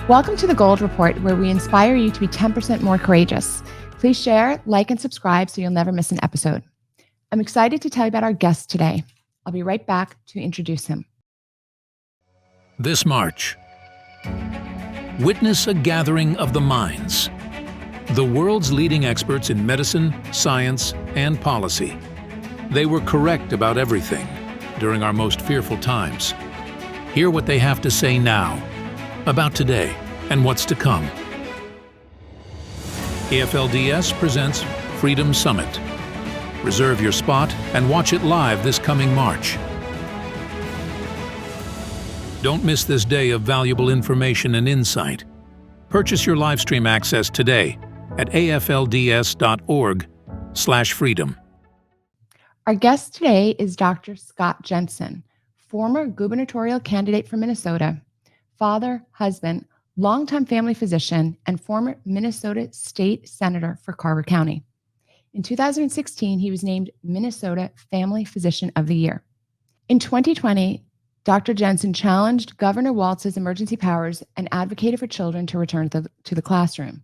Welcome to the Gold Report, where we inspire you to be 10% more courageous. Please share, like, and subscribe so you'll never miss an episode. I'm excited to tell you about our guest today. I'll be right back to introduce him. This March, witness a gathering of the minds. The world's leading experts in medicine, science, and policy. They were correct about everything during our most fearful times. Hear what they have to say now about today and what's to come. AFLDS presents Freedom Summit. Reserve your spot and watch it live this coming March. Don't miss this day of valuable information and insight. Purchase your live stream access today at aflds.org/freedom. Our guest today is Dr. Scott Jensen, former gubernatorial candidate for Minnesota, father, husband, longtime family physician, and former Minnesota State Senator for Carver County. In 2016, he was named Minnesota Family Physician of the Year. In 2020, Dr. Jensen challenged Governor Walz's emergency powers and advocated for children to return to the classroom.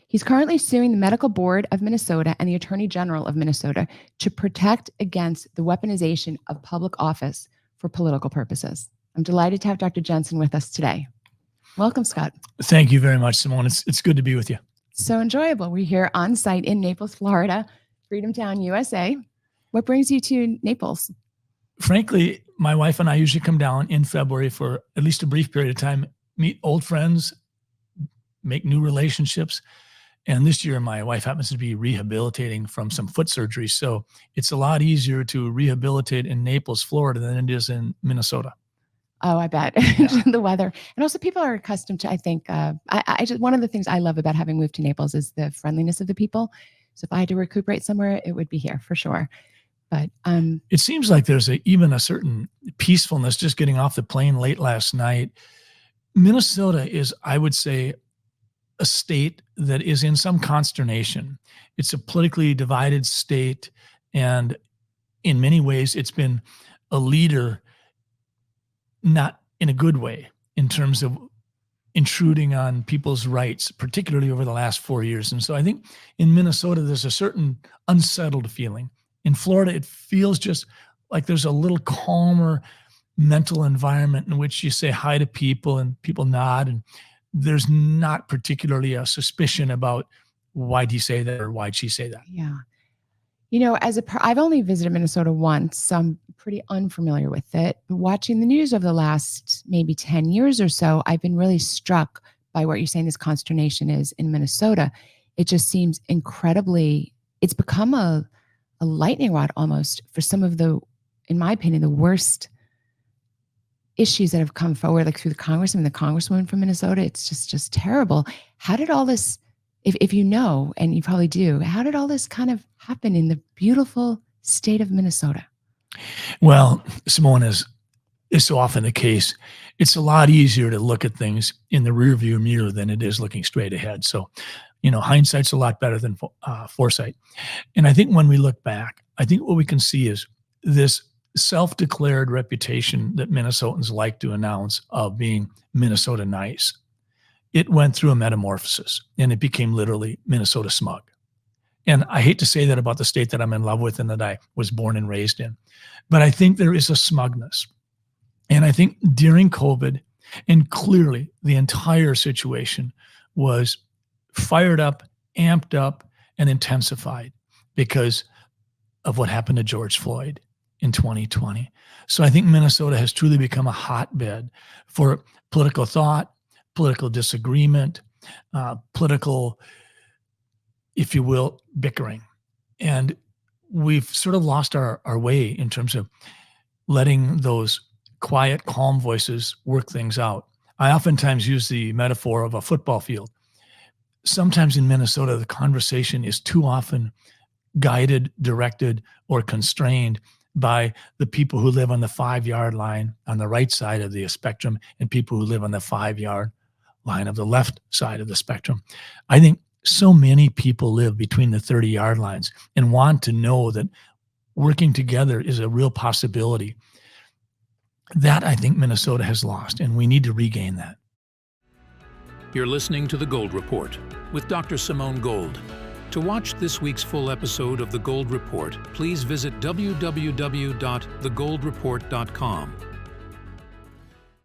He's currently suing the Medical Board of Minnesota and the Attorney General of Minnesota to protect against the weaponization of public office for political purposes. I'm delighted to have Dr. Jensen with us today. Welcome, Scott. Thank you very much, Simone. It's good to be with you. So enjoyable. We're here on site in Naples, Florida, Freedom Town, USA. What brings you to Naples? Frankly, my wife and I usually come down in February for at least a brief period of time, meet old friends, make new relationships. And this year, my wife happens to be rehabilitating from some foot surgery. So it's a lot easier to rehabilitate in Naples, Florida than it is in Minnesota. Oh, I bet. Yeah. The weather. And also people are accustomed to, I think, I just, one of the things I love about having moved to Naples is the friendliness of the people. So if I had to recuperate somewhere, it would be here for sure. But it seems like there's even a certain peacefulness just getting off the plane late last night. Minnesota is, I would say, a state that is in some consternation. It's a politically divided state, and in many ways, it's been a leader, not in a good way, in terms of intruding on people's rights, particularly over the last 4 years. And so I think in Minnesota, there's a certain unsettled feeling. In Florida, it feels just like there's a little calmer mental environment in which you say hi to people and people nod, and there's not particularly a suspicion about why'd he say that or why'd she say that. yeah. You know, I've only visited Minnesota once, so I'm pretty unfamiliar with it. But watching the news over the last maybe 10 years or so, I've been really struck by what you're saying this consternation is in Minnesota. It just seems incredibly, it's become a lightning rod almost for some of the, in my opinion, the worst issues that have come forward, like through the Congress. I mean, the Congresswoman from Minnesota, it's just terrible. How did all this, if you know, and you probably do, how did all this kind of happen in the beautiful state of Minnesota? Well, Simone, is so often the case, it's a lot easier to look at things in the rearview mirror than it is looking straight ahead. So, hindsight's a lot better than foresight. And I think when we look back, I think what we can see is this self-declared reputation that Minnesotans like to announce of being Minnesota nice. It went through a metamorphosis, and it became literally Minnesota smug. And I hate to say that about the state that I'm in love with and that I was born and raised in, but I think there is a smugness. And I think during COVID, and clearly the entire situation was fired up, amped up, and intensified because of what happened to George Floyd in 2020. So I think Minnesota has truly become a hotbed for political thought, political disagreement, political, if you will, bickering. And we've sort of lost our way in terms of letting those quiet, calm voices work things out. I oftentimes use the metaphor of a football field. Sometimes in Minnesota, the conversation is too often guided, directed, or constrained by the people who live on the 5-yard line on the right side of the spectrum and people who live on the 5-yard line of the left side of the spectrum. I think so many people live between the 30-yard lines and want to know that working together is a real possibility. That I think Minnesota has lost, and we need to regain that. You're listening to The Gold Report with Dr. Simone Gold. To watch this week's full episode of The Gold Report, please visit www.thegoldreport.com.